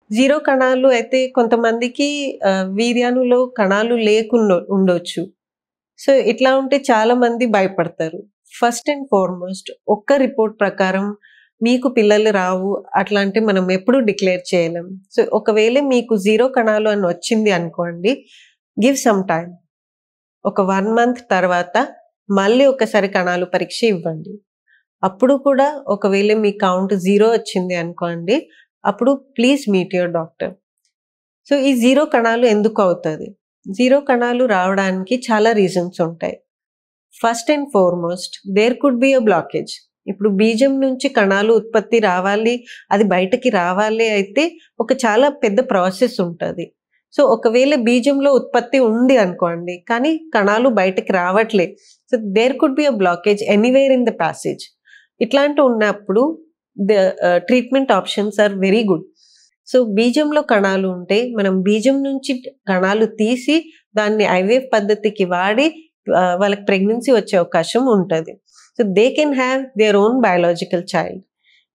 Zero కణాలు అయితే కొంతమందికి వీర్యాణులో కణాలు ఉండొచ్చు. సో, ఇట్లా ఉంటే చాలా మంది భయపడతారు. ఫస్ట్ అండ్ ఫార్‌మోస్ట్ ఒక్క రిపోర్ట్ ప్రకారం మీకు పిల్లలు రావు అట్లా అంటే మనం ఎప్పుడూ డిక్లేర్ చేయలేం. సో, ఒకవేళ మీకు జీరో కణాలు అని వచ్చింది అనుకోండి, గివ్ సమ్ టైమ్. ఒక 1 మంత్ తర్వాత మళ్ళీ ఒకసారి కణాలు పరీక్ష ఇవ్వండి. అప్పుడు కూడా ఒకవేళ మీ కౌంట్ 0 వచ్చింది అనుకోండి, అప్పుడు please meet your doctor. So, ఈ జీరో కణాలు ఎందుకు అవుతది? జీరో కణాలు రావడానికి చాలా రీజన్స్ ఉంటాయి. First and foremost there could be a blockage. ఇప్పుడు బీజం నుంచి కణాలు ఉత్పత్తి రావాలి, అది బయటకి రావాలి అయితే ఒక చాలా పెద్ద ప్రాసెస్ ఉంటది. సో, ఒకవేళ బీజంలో ఉత్పత్తి ఉంది అనుకోండి, కానీ కణాలు బయటకి రావట్లే. So, there could be a blockage anywhere in the passage. ఇట్లాంటివి ఉన్నప్పుడు the treatment options are very good. So, బీజంలో కణాలు ఉంటే మనం బీజం నుంచి కణాలు తీసి దాన్ని ఐవీఎఫ్ పద్ధతికి వాడి వాళ్ళకి ప్రెగ్నెన్సీ వచ్చే అవకాశం ఉంటది. So, they can have their own biological child.